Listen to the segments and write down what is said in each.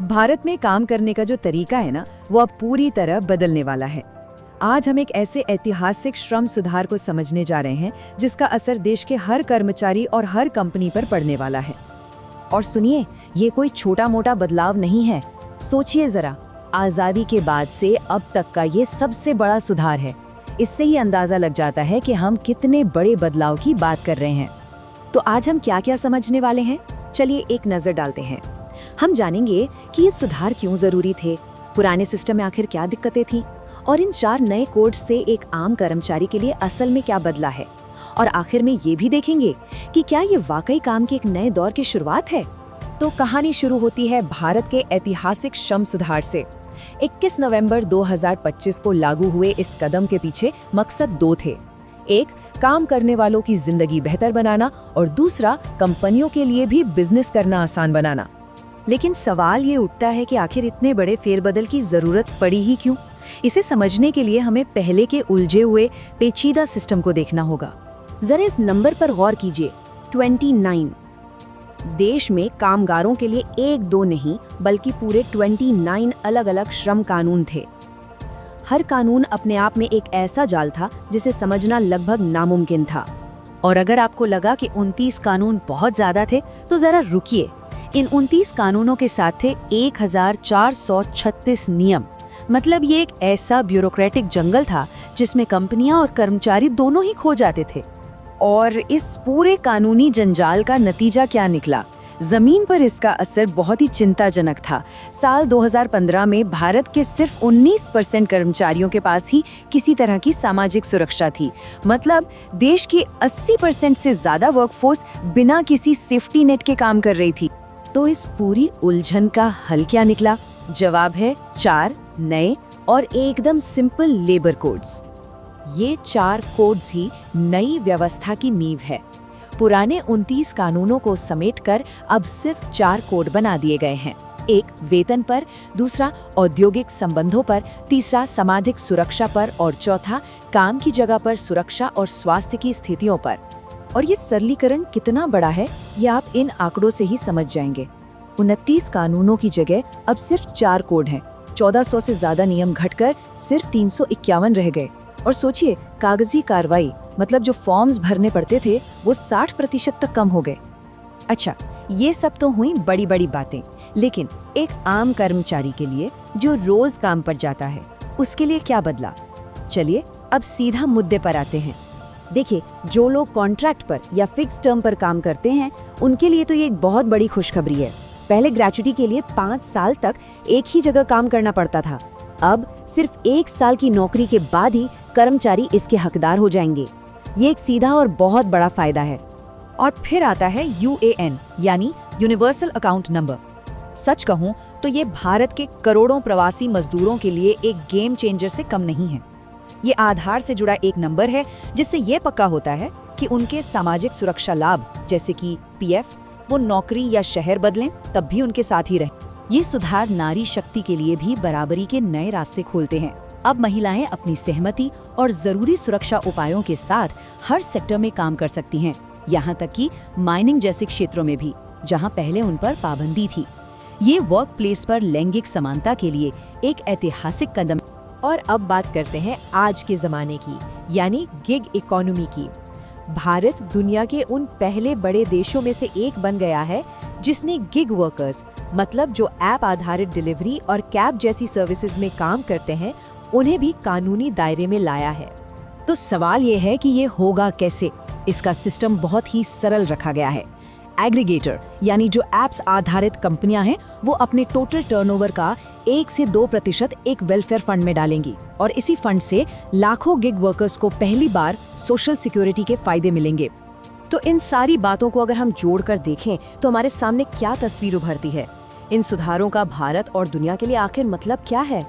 भारत में काम करने का जो तरीका है ना, वो अब पूरी तरह बदलने वाला है। आज हम एक ऐसे ऐतिहासिक श्रम सुधार को समझने जा रहे हैं जिसका असर देश के हर कर्मचारी और हर कंपनी पर पड़ने वाला है। और सुनिए, ये कोई छोटा मोटा बदलाव नहीं है। सोचिए जरा, आजादी के बाद से अब तक का ये सबसे बड़ा सुधार है। इससे ही अंदाजा लग जाता है कि हम कितने बड़े बदलाव की बात कर रहे हैं। तो आज हम क्या क्या समझने वाले हैं, चलिए एक नजर डालते हैं। हम जानेंगे कि ये सुधार क्यों जरूरी थे, पुराने सिस्टम में आखिर क्या दिक्कतें थीं, और इन 4 नए कोड से एक आम कर्मचारी के लिए असल में क्या बदला है। और आखिर में ये भी देखेंगे कि क्या ये वाकई काम के एक नए दौर की शुरुआत है। तो कहानी शुरू होती है भारत के ऐतिहासिक श्रम सुधार से। 21 नवंबर 2025 को लागू हुए इस कदम के पीछे मकसद 2 थे। एक, काम करने वालों की जिंदगी बेहतर बनाना, और दूसरा, कंपनियों के लिए भी बिजनेस करना आसान बनाना। लेकिन सवाल ये उठता है कि आखिर इतने बड़े फेरबदल की जरूरत पड़ी ही क्यों। इसे समझने के लिए हमें पहले के उलझे हुए पेचीदा सिस्टम को देखना होगा। जरा इस नंबर पर गौर कीजिए, 29। देश में कामगारों के लिए 1-2 नहीं बल्कि पूरे 29 अलग अलग श्रम कानून थे। हर कानून अपने आप में एक ऐसा जाल था जिसे समझना लगभग नामुमकिन था। और अगर आपको लगा कि 29 कानून बहुत ज्यादा थे, तो जरा रुकिए। इन 29 कानूनों के साथ थे 1436 नियम। मतलब ये एक ऐसा ब्यूरोक्रेटिक जंगल था जिसमें कंपनियां और कर्मचारी दोनों ही खो जाते थे। और इस पूरे कानूनी जंजाल का नतीजा क्या निकला? जमीन पर इसका असर बहुत ही चिंताजनक था। साल 2015 में भारत के सिर्फ 19% कर्मचारियों के पास ही किसी तरह की सामाजिक सुरक्षा थी। मतलब देश की 80% से ज्यादा वर्कफोर्स बिना किसी सेफ्टी नेट के काम कर रही थी। तो इस पूरी उलझन का हल क्या निकला? जवाब है 4 नए और एकदम सिंपल लेबर कोड्स। ये 4 कोड्स ही नई व्यवस्था की नींव है। पुराने 29 कानूनों को समेटकर अब सिर्फ 4 कोड बना दिए गए हैं। एक वेतन पर, दूसरा औद्योगिक संबंधों पर, तीसरा सामाजिक सुरक्षा पर, और चौथा काम की जगह पर सुरक्षा और स्वास्थ्य की स्थितियों पर। और ये सरलीकरण कितना बड़ा है, ये आप इन आंकड़ों से ही समझ जाएंगे। 29 कानूनों की जगह अब सिर्फ 4 कोड हैं। 1400 से ज्यादा नियम घटकर सिर्फ 351 रह गए। और सोचिए, कागजी कार्रवाई मतलब जो फॉर्म्स भरने पड़ते थे वो 60% तक कम हो गए। अच्छा, ये सब तो हुई बड़ी बड़ी बातें, लेकिन एक आम कर्मचारी के लिए जो रोज काम पर जाता है, उसके लिए क्या बदला? चलिए अब सीधा मुद्दे पर आते हैं। देखिए, जो लोग कॉन्ट्रैक्ट पर या फिक्स टर्म पर काम करते हैं, उनके लिए तो ये एक बहुत बड़ी खुशखबरी है। पहले ग्रेचुटी के लिए 5 साल तक एक ही जगह काम करना पड़ता था। अब सिर्फ 1 साल की नौकरी के बाद ही कर्मचारी इसके हकदार हो जाएंगे। ये एक सीधा और बहुत बड़ा फायदा है। और फिर आता है UAN यानी यूनिवर्सल अकाउंट नंबर। सच कहूं तो ये भारत के करोड़ों प्रवासी मजदूरों के लिए एक गेम चेंजर से कम नहीं है। ये आधार से जुड़ा एक नंबर है जिससे ये पक्का होता है कि उनके सामाजिक सुरक्षा लाभ जैसे कि PF, वो नौकरी या शहर बदलें तब भी उनके साथ ही रहें। ये सुधार नारी शक्ति के लिए भी बराबरी के नए रास्ते खोलते हैं। अब महिलाएं अपनी सहमति और जरूरी सुरक्षा उपायों के साथ हर सेक्टर में काम कर सकती हैं, यहाँ तक कि माइनिंग जैसे क्षेत्रों में भी, जहाँ पहले उन पर पाबंदी थी। ये वर्क प्लेस पर लैंगिक समानता के लिए एक ऐतिहासिक कदम। और अब बात करते हैं आज के जमाने की, यानी गिग इकोनॉमी की। भारत दुनिया के उन पहले बड़े देशों में से एक बन गया है जिसने गिग वर्कर्स, मतलब जो ऐप आधारित डिलीवरी और कैब जैसी सर्विसेज में काम करते हैं, उन्हें भी कानूनी दायरे में लाया है। तो सवाल ये है कि ये होगा कैसे? इसका सिस्टम बहुत ही सरल रखा गया है। एग्रीगेटर यानी जो एप्स आधारित कंपनियां हैं, वो अपने टोटल टर्नओवर का 1 से 2% एक वेलफेयर फंड में डालेंगी, और इसी फंड से लाखों गिग वर्कर्स को पहली बार सोशल सिक्योरिटी के फायदे मिलेंगे। तो इन सारी बातों को अगर हम जोड़कर देखें तो हमारे सामने क्या तस्वीर उभरती है? इन सुधारों का भारत और दुनिया के लिए आखिर मतलब क्या है?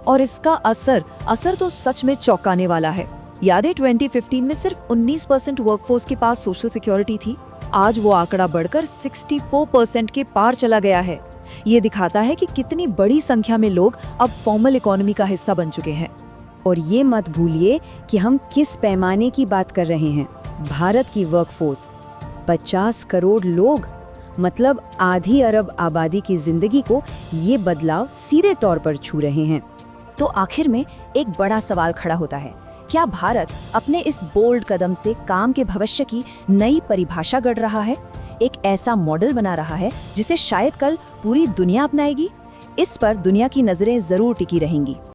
और इसका असर तो सच में चौंकाने वाला है। याद है 2015 में सिर्फ 19% वर्कफोर्स के पास सोशल सिक्योरिटी थी। आज वो आंकड़ा बढ़कर 64% के पार चला गया है। ये दिखाता है कि कितनी बड़ी संख्या में लोग अब फॉर्मल इकोनॉमी का हिस्सा बन चुके हैं। और ये मत भूलिए कि हम किस पैमाने की बात कर रहे हैं। भारत की वर्कफोर्स 50 करोड़ लोग, मतलब आधी अरब आबादी की जिंदगी को ये बदलाव सीधे तौर पर छू रहे हैं। तो आखिर में एक बड़ा सवाल खड़ा होता है, क्या भारत अपने इस बोल्ड कदम से काम के भविष्य की नई परिभाषा गढ़ रहा है, एक ऐसा मॉडल बना रहा है जिसे शायद कल पूरी दुनिया अपनाएगी? इस पर दुनिया की नजरें जरूर टिकी रहेंगी।